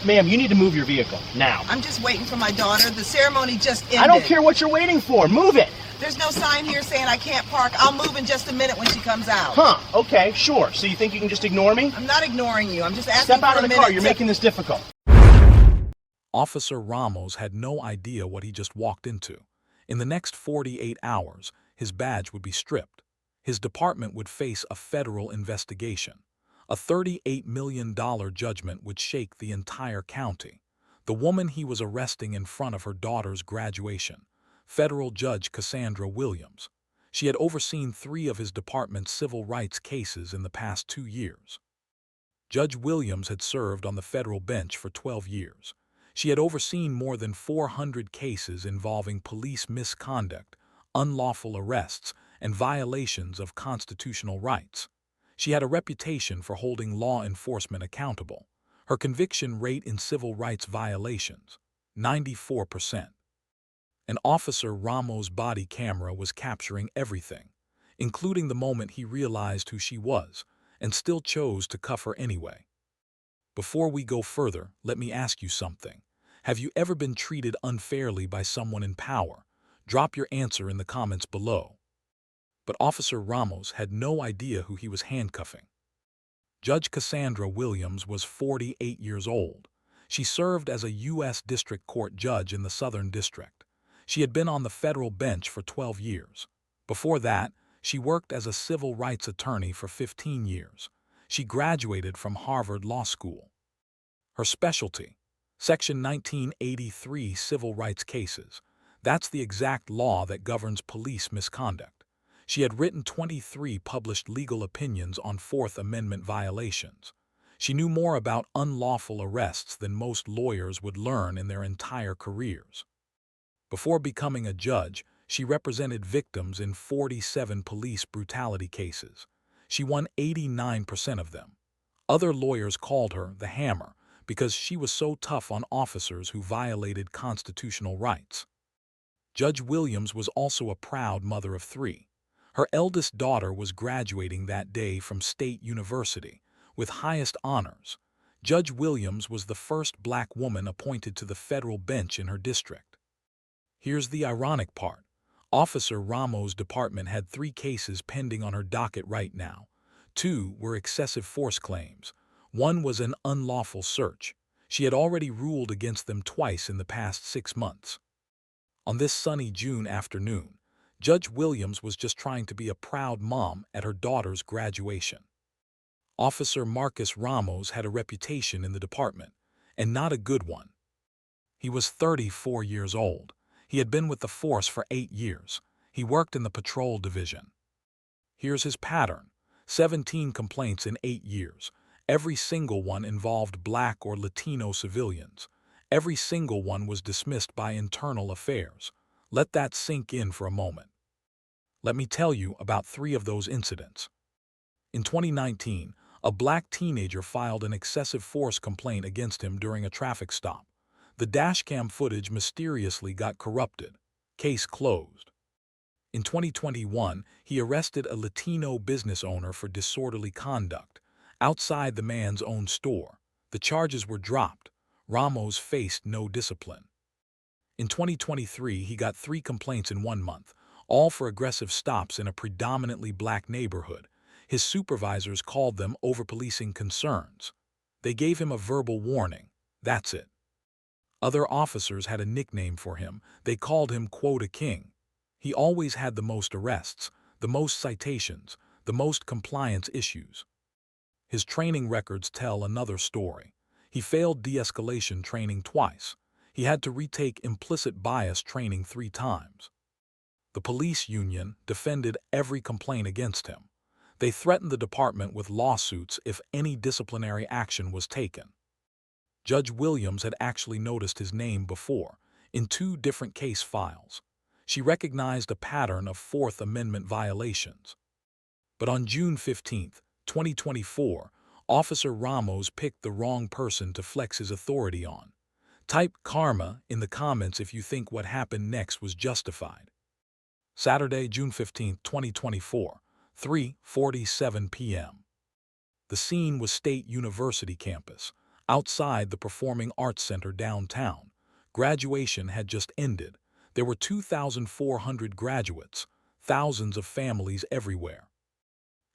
Ma'am, you need to move your vehicle, now. I'm just waiting for my daughter. The ceremony just ended. I don't care what you're waiting for. Move it! There's no sign here saying I can't park. I'll move in just a minute when she comes out. Huh, okay, sure. So you think you can just ignore me? I'm not ignoring you. I'm just asking Step out for of a the minute car. You're making this difficult. Officer Ramos had no idea what he just walked into. In the next 48 hours, his badge would be stripped. His department would face a federal investigation. A $38 million judgment would shake the entire county. The woman he was arresting in front of her daughter's graduation, Federal Judge Cassandra Williams. She had overseen 3 of his department's civil rights cases in the past 2 years. Judge Williams had served on the federal bench for 12 years. She had overseen more than 400 cases involving police misconduct, unlawful arrests, and violations of constitutional rights. She had a reputation for holding law enforcement accountable. Her conviction rate in civil rights violations, 94%. And Officer Ramos' body camera was capturing everything, including the moment he realized who she was, and still chose to cuff her anyway. Before we go further, let me ask you something. Have you ever been treated unfairly by someone in power? Drop your answer in the comments below. But Officer Ramos had no idea who he was handcuffing. Judge Cassandra Williams was 48 years old. She served as a U.S. District Court judge in the Southern District. She had been on the federal bench for 12 years. Before that, she worked as a civil rights attorney for 15 years. She graduated from Harvard Law School. Her specialty, Section 1983 civil rights cases. That's the exact law that governs police misconduct. She had written 23 published legal opinions on Fourth Amendment violations. She knew more about unlawful arrests than most lawyers would learn in their entire careers. Before becoming a judge, she represented victims in 47 police brutality cases. She won 89% of them. Other lawyers called her the Hammer because she was so tough on officers who violated constitutional rights. Judge Williams was also a proud mother of 3. Her eldest daughter was graduating that day from State University with highest honors. Judge Williams was the first black woman appointed to the federal bench in her district. Here's the ironic part. Officer Ramos' department had 3 cases pending on her docket right now. 2 were excessive force claims. 1 was an unlawful search. She had already ruled against them twice in the past 6 months. On this sunny June afternoon, Judge Williams was just trying to be a proud mom at her daughter's graduation. Officer Marcus Ramos had a reputation in the department, and not a good one. He was 34 years old. He had been with the force for 8 years. He worked in the patrol division. Here's his pattern: 17 complaints in 8 years. Every single one involved black or Latino civilians. Every single one was dismissed by internal affairs. Let that sink in for a moment. Let me tell you about 3 of those incidents. In 2019, a black teenager filed an excessive force complaint against him during a traffic stop. The dashcam footage mysteriously got corrupted. Case closed. In 2021, he arrested a Latino business owner for disorderly conduct outside the man's own store. The charges were dropped. Ramos faced no discipline. In 2023, he got 3 complaints in 1 month, all for aggressive stops in a predominantly black neighborhood. His supervisors called them over-policing concerns. They gave him a verbal warning. That's it. Other officers had a nickname for him. They called him Quota King. He always had the most arrests, the most citations, the most compliance issues. His training records tell another story. He failed de-escalation training twice. He had to retake implicit bias training 3 times. The police union defended every complaint against him. They threatened the department with lawsuits if any disciplinary action was taken. Judge Williams had actually noticed his name before, in 2 different case files. She recognized a pattern of Fourth Amendment violations. But on June 15, 2024, Officer Ramos picked the wrong person to flex his authority on. Type karma in the comments if you think what happened next was justified. Saturday, June 15, 2024, 3:47 p.m. The scene was State University campus. Outside the Performing Arts Center downtown, graduation had just ended. There were 2,400 graduates, thousands of families everywhere.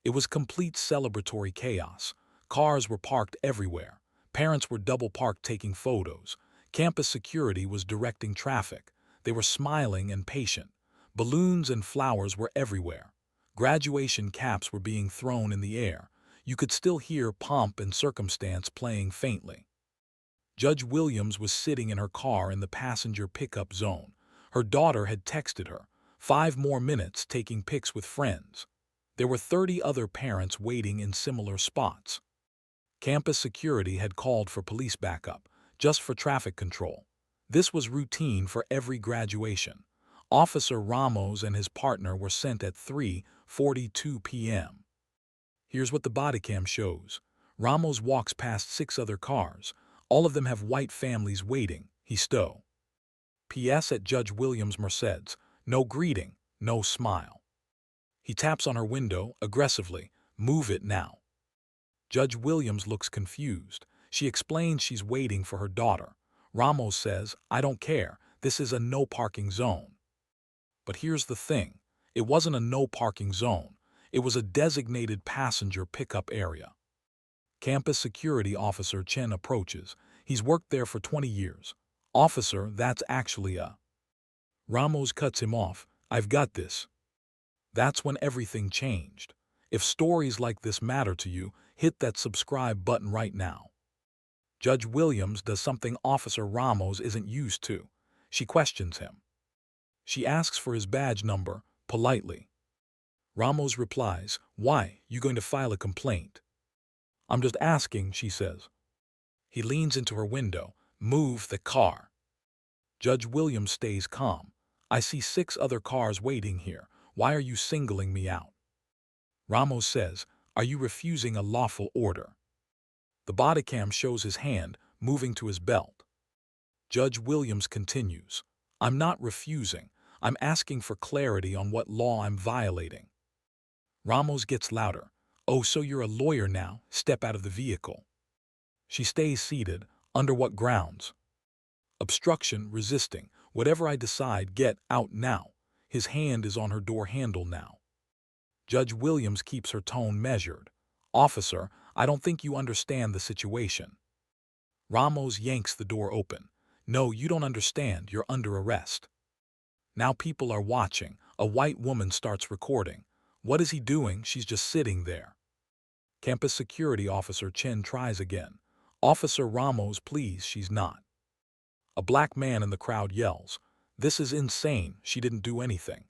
It was complete celebratory chaos. Cars were parked everywhere. Parents were double parked taking photos. Campus security was directing traffic. They were smiling and patient. Balloons and flowers were everywhere. Graduation caps were being thrown in the air. You could still hear Pomp and Circumstance playing faintly. Judge Williams was sitting in her car in the passenger pickup zone. Her daughter had texted her, 5 more minutes taking pics with friends. There were 30 other parents waiting in similar spots. Campus security had called for police backup, just for traffic control. This was routine for every graduation. Officer Ramos and his partner were sent at 3:42 p.m. Here's what the bodycam shows. Ramos walks past 6 other cars. All of them have white families waiting. He stow. P.S. at Judge Williams' Merced's. No greeting, no smile. He taps on her window aggressively. Move it now. Judge Williams looks confused. She explains she's waiting for her daughter. Ramos says, I don't care. This is a no parking zone. But here's the thing. It wasn't a no parking zone. It was a designated passenger pickup area. Campus security officer Chen approaches. He's worked there for 20 years. Officer, that's actually a... Ramos cuts him off. I've got this. That's when everything changed. If stories like this matter to you, hit that subscribe button right now. Judge Williams does something Officer Ramos isn't used to. She questions him. She asks for his badge number, politely. Ramos replies, Why, you going to file a complaint? I'm just asking, she says. He leans into her window. Move the car. Judge Williams stays calm. I see 6 other cars waiting here. Why are you singling me out? Ramos says, Are you refusing a lawful order? The bodycam shows his hand moving to his belt. Judge Williams continues, I'm not refusing. I'm asking for clarity on what law I'm violating. Ramos gets louder. Oh, so you're a lawyer now. Step out of the vehicle. She stays seated. Under what grounds? Obstruction, resisting. Whatever I decide, get out now. His hand is on her door handle now. Judge Williams keeps her tone measured. Officer, I don't think you understand the situation. Ramos yanks the door open. No, you don't understand. You're under arrest. Now people are watching. A white woman starts recording. What is he doing? She's just sitting there. Campus security officer Chen tries again. Officer Ramos, please, she's not. A black man in the crowd yells, This is insane. She didn't do anything.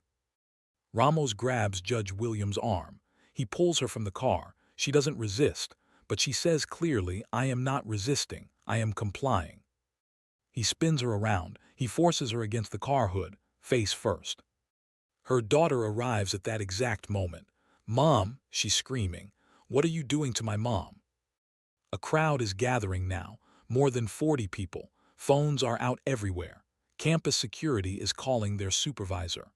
Ramos grabs Judge Williams' arm. He pulls her from the car. She doesn't resist, but she says clearly, I am not resisting. I am complying. He spins her around. He forces her against the car hood, face first. Her daughter arrives at that exact moment. Mom, she's screaming. What are you doing to my mom? A crowd is gathering now, more than 40 people. Phones are out everywhere. Campus security is calling their supervisor.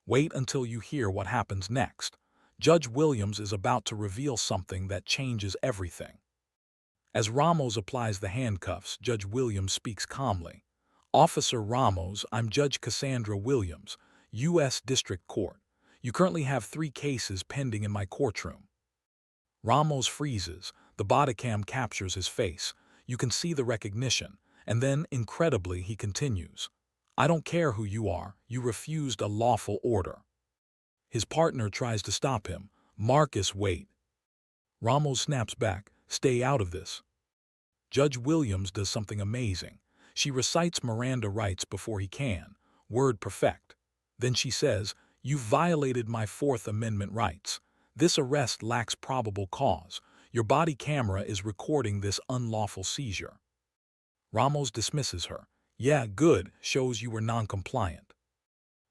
Wait until you hear what happens next. Judge Williams is about to reveal something that changes everything. As Ramos applies the handcuffs, Judge Williams speaks calmly. Officer Ramos, I'm Judge Cassandra Williams, U.S. District Court. You currently have 3 cases pending in my courtroom. Ramos freezes. The bodycam captures his face. You can see the recognition. And then, incredibly, he continues. I don't care who you are. You refused a lawful order. His partner tries to stop him. Marcus, wait. Ramos snaps back. Stay out of this. Judge Williams does something amazing. She recites Miranda rights before he can. Word perfect. Then she says, You've violated my 4th Amendment rights. This arrest lacks probable cause. Your body camera is recording this unlawful seizure. Ramos dismisses her. Yeah, good, shows you were non-compliant.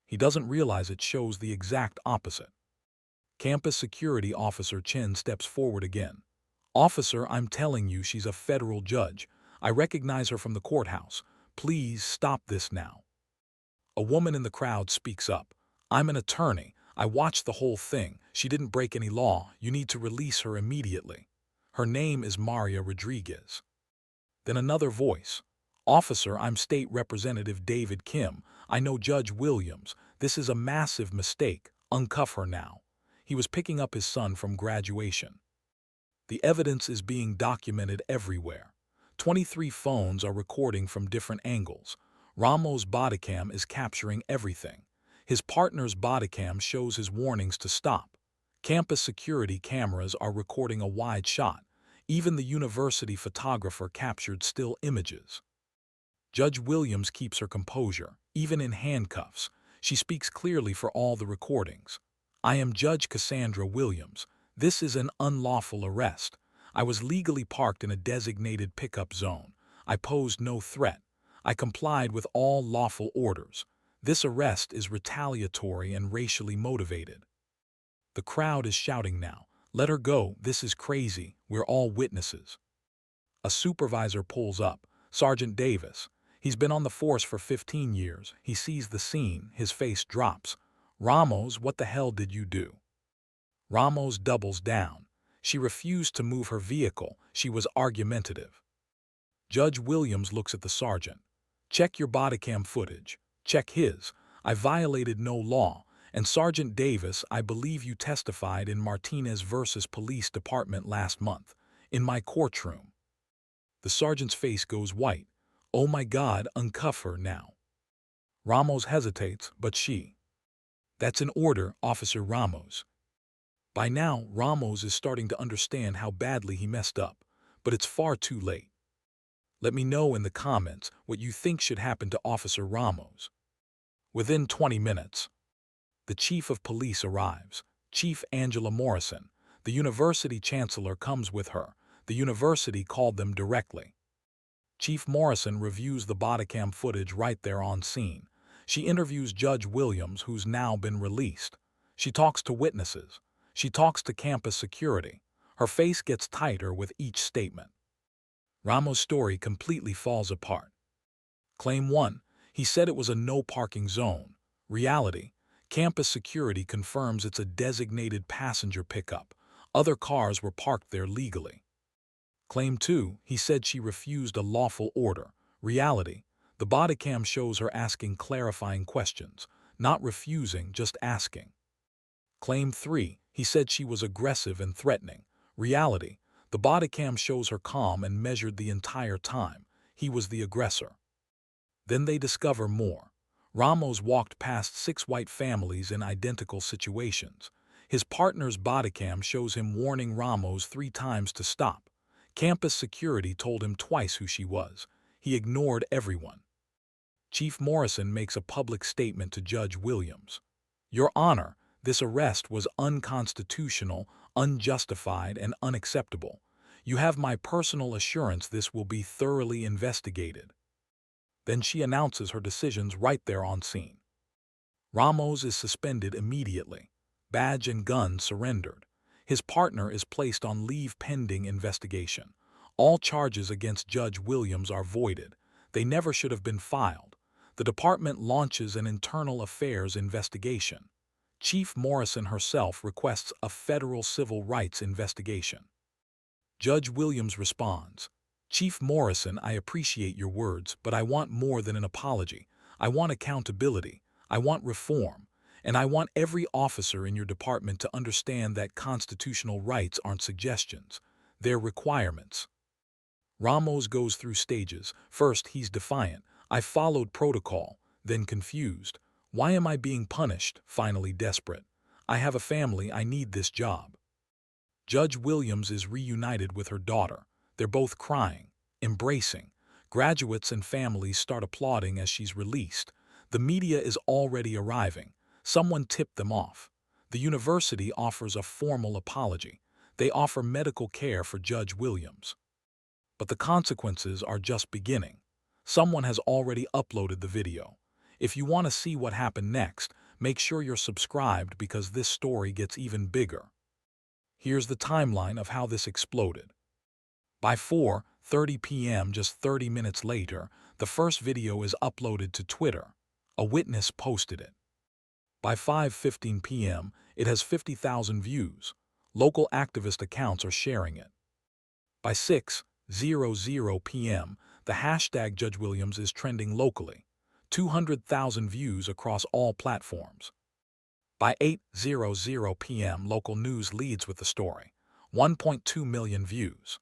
He doesn't realize it shows the exact opposite. Campus security officer Chen steps forward again. Officer, I'm telling you she's a federal judge. I recognize her from the courthouse. Please stop this now. A woman in the crowd speaks up. I'm an attorney. I watched the whole thing. She didn't break any law. You need to release her immediately. Her name is Maria Rodriguez. Then another voice. Officer, I'm State Representative David Kim. I know Judge Williams. This is a massive mistake. Uncuff her now. He was picking up his son from graduation. The evidence is being documented everywhere. 23 phones are recording from different angles. Ramos' bodycam is capturing everything. His partner's bodycam shows his warnings to stop. Campus security cameras are recording a wide shot. Even the university photographer captured still images. Judge Williams keeps her composure, even in handcuffs. She speaks clearly for all the recordings. I am Judge Cassandra Williams. This is an unlawful arrest. I was legally parked in a designated pickup zone. I posed no threat. I complied with all lawful orders. This arrest is retaliatory and racially motivated. The crowd is shouting now. Let her go. This is crazy. We're all witnesses. A supervisor pulls up. Sergeant Davis. He's been on the force for 15 years. He sees the scene. His face drops. Ramos, what the hell did you do? Ramos doubles down. She refused to move her vehicle. She was argumentative. Judge Williams looks at the sergeant. Check your bodycam footage. Check his. I violated no law. And Sergeant Davis, I believe you testified in Martinez versus Police Department last month, in my courtroom. The sergeant's face goes white. Oh my God, uncuff her now. Ramos hesitates, but she. That's an order, Officer Ramos. By now, Ramos is starting to understand how badly he messed up, but it's far too late. Let me know in the comments what you think should happen to Officer Ramos. Within 20 minutes, the chief of police arrives, Chief Angela Morrison. The university chancellor comes with her. The university called them directly. Chief Morrison reviews the bodycam footage right there on scene. She interviews Judge Williams, who's now been released. She talks to witnesses. She talks to campus security. Her face gets tighter with each statement. Ramos' story completely falls apart. Claim 1. He said it was a no parking zone. Reality. Campus security confirms it's a designated passenger pickup. Other cars were parked there legally. Claim 2. He said she refused a lawful order. Reality. The bodycam shows her asking clarifying questions, not refusing, just asking. Claim 3. He said she was aggressive and threatening. Reality. The bodycam shows her calm and measured the entire time. He was the aggressor. Then they discover more. Ramos walked past 6 white families in identical situations. His partner's bodycam shows him warning Ramos 3 times to stop. Campus security told him twice who she was. He ignored everyone. Chief Morrison makes a public statement to Judge Williams. Your Honor, this arrest was unconstitutional, unjustified, and unacceptable. You have my personal assurance this will be thoroughly investigated. Then she announces her decisions right there on scene. Ramos is suspended immediately. Badge and gun surrendered. His partner is placed on leave pending investigation. All charges against Judge Williams are voided. They never should have been filed. The department launches an internal affairs investigation. Chief Morrison herself requests a federal civil rights investigation. Judge Williams responds, Chief Morrison, I appreciate your words, but I want more than an apology. I want accountability. I want reform. And I want every officer in your department to understand that constitutional rights aren't suggestions. They're requirements. Ramos goes through stages. First, he's defiant. I followed protocol. Then confused. Why am I being punished? Finally desperate. I have a family. I need this job. Judge Williams is reunited with her daughter. They're both crying, embracing. Graduates and families start applauding as she's released. The media is already arriving. Someone tipped them off. The university offers a formal apology. They offer medical care for Judge Williams. But the consequences are just beginning. Someone has already uploaded the video. If you want to see what happened next, make sure you're subscribed because this story gets even bigger. Here's the timeline of how this exploded. By 4:30 p.m., just 30 minutes later, the first video is uploaded to Twitter. A witness posted it. By 5:15 p.m., it has 50,000 views. Local activist accounts are sharing it. By 6, 8:00 p.m., the hashtag Judge Williams is trending locally. 200,000 views across all platforms. By 8:00 p.m., local news leads with the story. 1.2 million views.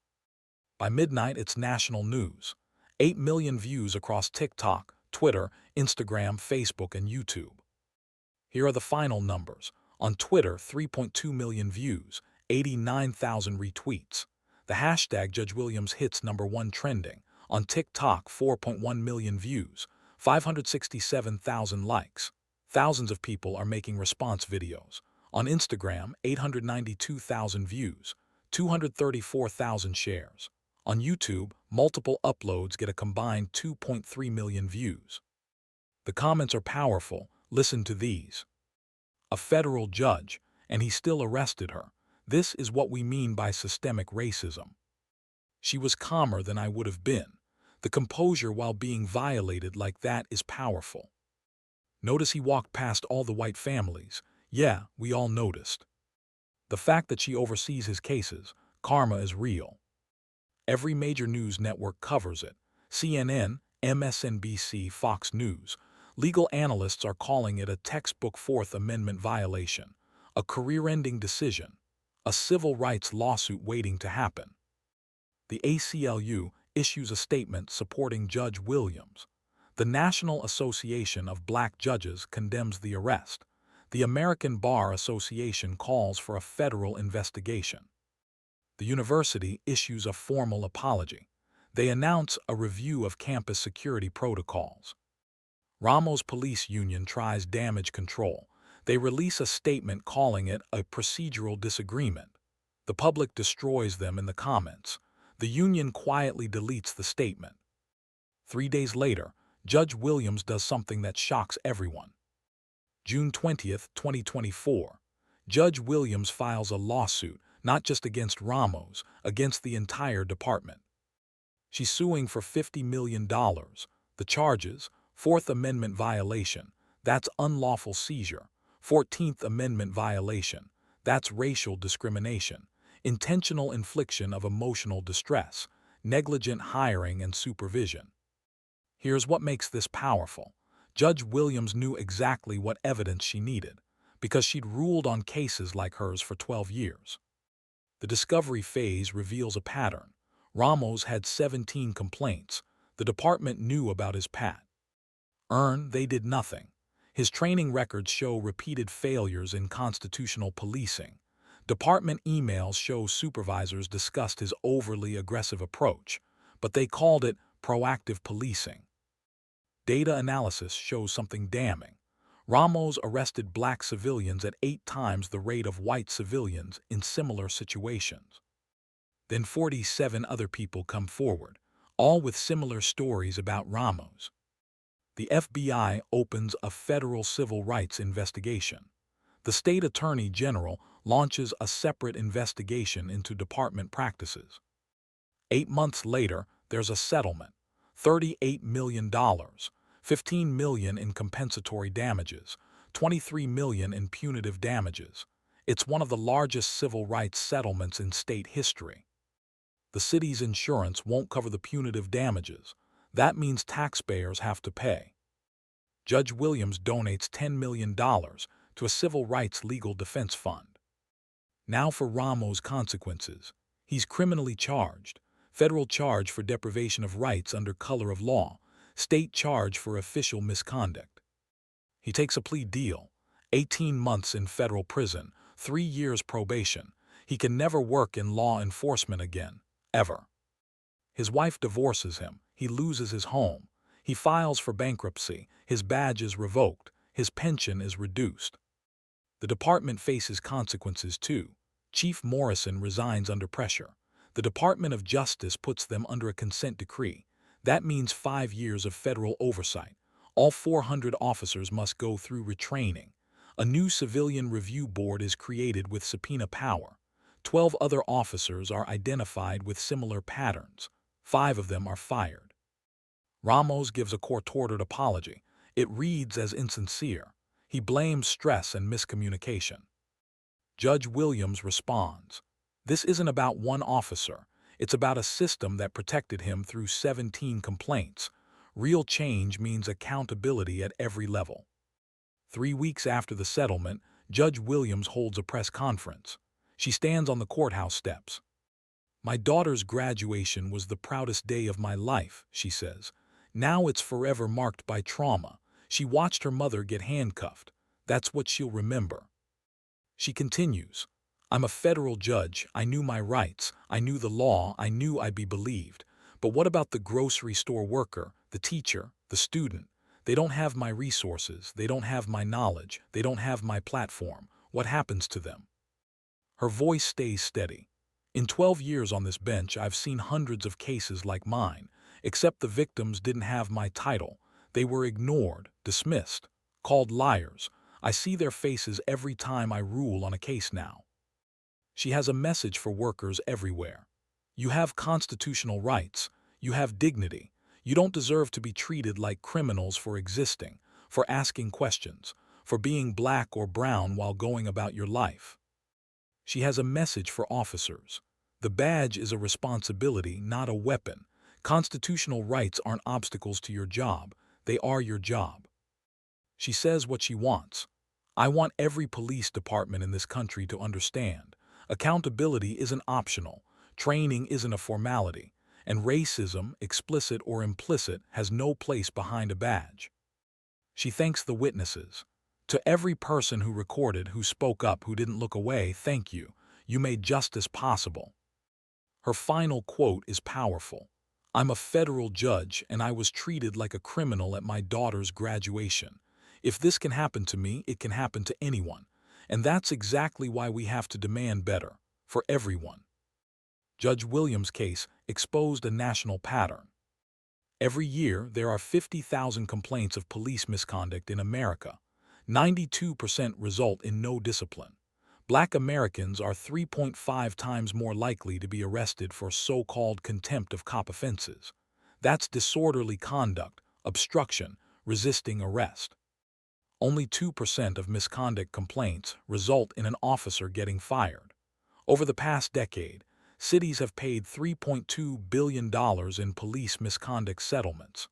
By midnight, it's national news. 8 million views across TikTok, Twitter, Instagram, Facebook, and YouTube. Here are the final numbers. On Twitter, 3.2 million views, 89,000 retweets. The hashtag Judge Williams hits #1 trending. On TikTok, 4.1 million views, 567,000 likes. Thousands of people are making response videos. On Instagram, 892,000 views, 234,000 shares. On YouTube, multiple uploads get a combined 2.3 million views. The comments are powerful. Listen to these. A federal judge, and he still arrested her. This is what we mean by systemic racism. She was calmer than I would have been. The composure while being violated like that is powerful. Notice he walked past all the white families. Yeah, we all noticed. The fact that she oversees his cases, karma is real. Every major news network covers it. CNN, MSNBC, Fox News. Legal analysts are calling it a textbook Fourth Amendment violation, a career-ending decision, a civil rights lawsuit waiting to happen. The ACLU issues a statement supporting Judge Williams. The National Association of Black Judges condemns the arrest. The American Bar Association calls for a federal investigation. The university issues a formal apology. They announce a review of campus security protocols. Ramos Police Union tries damage control. They release a statement calling it a procedural disagreement. The public destroys them in the comments. The union quietly deletes the statement. 3 days later, Judge Williams does something that shocks everyone. June 20th, 2024, Judge Williams files a lawsuit, not just against Ramos, against the entire department. She's suing for $50 million. The charges: Fourth Amendment violation, that's unlawful seizure. 14th Amendment violation, that's racial discrimination. Intentional infliction of emotional distress, negligent hiring and supervision. Here's what makes this powerful. Judge Williams knew exactly what evidence she needed, because she'd ruled on cases like hers for 12 years. The discovery phase reveals a pattern. Ramos had 17 complaints. The department knew about his they did nothing. His training records show repeated failures in constitutional policing. Department emails show supervisors discussed his overly aggressive approach, but they called it proactive policing. Data analysis shows something damning. Ramos arrested black civilians at 8 times the rate of white civilians in similar situations. Then 47 other people come forward, all with similar stories about Ramos. The FBI opens a federal civil rights investigation. The state attorney general launches a separate investigation into department practices. 8 months later, there's a settlement. $38 million. $15 million in compensatory damages, $23 million in punitive damages. It's one of the largest civil rights settlements in state history. The city's insurance won't cover the punitive damages. That means taxpayers have to pay. Judge Williams donates $10 million to a civil rights legal defense fund. Now for Ramos' consequences. He's criminally charged. Federal charge for deprivation of rights under color of law. State charge for official misconduct. He takes a plea deal, 18 months in federal prison, 3 years probation. He can never work in law enforcement again, ever. His wife divorces him. He loses his home. He files for bankruptcy. His badge is revoked. His pension is reduced. The department faces consequences too. Chief Morrison resigns under pressure. The Department of Justice puts them under a consent decree. That means 5 years of federal oversight. All 400 officers must go through retraining. A new civilian review board is created with subpoena power. 12 other officers are identified with similar patterns. 5 of them are fired. Ramos gives a court-ordered apology. It reads as insincere. He blames stress and miscommunication. Judge Williams responds. This isn't about one officer. It's about a system that protected him through 17 complaints. Real change means accountability at every level. 3 weeks after the settlement, Judge Williams holds a press conference. She stands on the courthouse steps. "My daughter's graduation was the proudest day of my life," she says. "Now it's forever marked by trauma. She watched her mother get handcuffed. That's what she'll remember." She continues, "I'm a federal judge. I knew my rights. I knew the law. I knew I'd be believed. But what about the grocery store worker, the teacher, the student? They don't have my resources. They don't have my knowledge. They don't have my platform. What happens to them?" Her voice stays steady. "In 12 years on this bench, I've seen hundreds of cases like mine, except the victims didn't have my title. They were ignored, dismissed, called liars. I see their faces every time I rule on a case now." She has a message for workers everywhere. You have constitutional rights. You have dignity. You don't deserve to be treated like criminals for existing, for asking questions, for being black or brown while going about your life. She has a message for officers. The badge is a responsibility, not a weapon. Constitutional rights aren't obstacles to your job. They are your job. She says what she wants. "I want every police department in this country to understand. Accountability isn't optional. Training isn't a formality. And racism, explicit or implicit, has no place behind a badge." She thanks the witnesses. "To every person who recorded, who spoke up, who didn't look away, thank you. You made justice possible." Her final quote is powerful. "I'm a federal judge, and I was treated like a criminal at my daughter's graduation. If this can happen to me, it can happen to anyone. And that's exactly why we have to demand better, for everyone." Judge Williams' case exposed a national pattern. Every year, there are 50,000 complaints of police misconduct in America. 92% result in no discipline. Black Americans are 3.5 times more likely to be arrested for so-called contempt of cop offenses. That's disorderly conduct, obstruction, resisting arrest. Only 2% of misconduct complaints result in an officer getting fired. Over the past decade, cities have paid $3.2 billion in police misconduct settlements.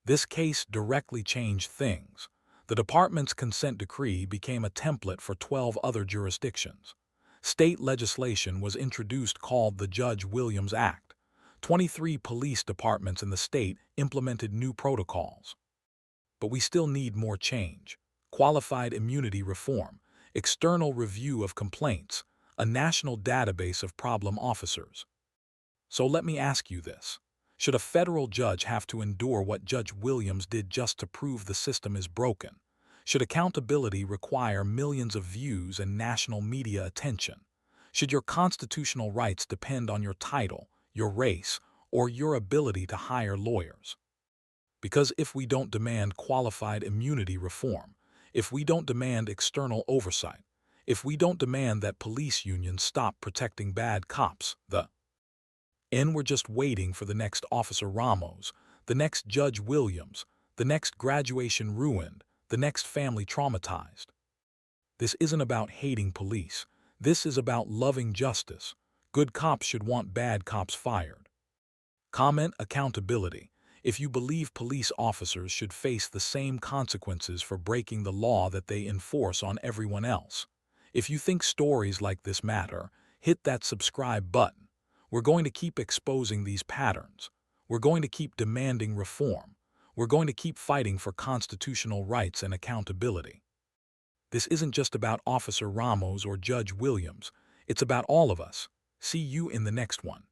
This case directly changed things. The department's consent decree became a template for 12 other jurisdictions. State legislation was introduced called the Judge Williams Act. 23 police departments in the state implemented new protocols. But we still need more change. Qualified immunity reform, external review of complaints, a national database of problem officers. So let me ask you this. Should a federal judge have to endure what Judge Williams did just to prove the system is broken? Should accountability require millions of views and national media attention? Should your constitutional rights depend on your title, your race, or your ability to hire lawyers? Because if we don't demand qualified immunity reform, if we don't demand external oversight, if we don't demand that police unions stop protecting bad cops, we're just waiting for the next Officer Ramos, the next Judge Williams, the next graduation ruined, the next family traumatized. This isn't about hating police. This is about loving justice. Good cops should want bad cops fired. Comment accountability. If you believe police officers should face the same consequences for breaking the law that they enforce on everyone else. If you think stories like this matter, hit that subscribe button. We're going to keep exposing these patterns. We're going to keep demanding reform. We're going to keep fighting for constitutional rights and accountability. This isn't just about Officer Ramos or Judge Williams. It's about all of us. See you in the next one.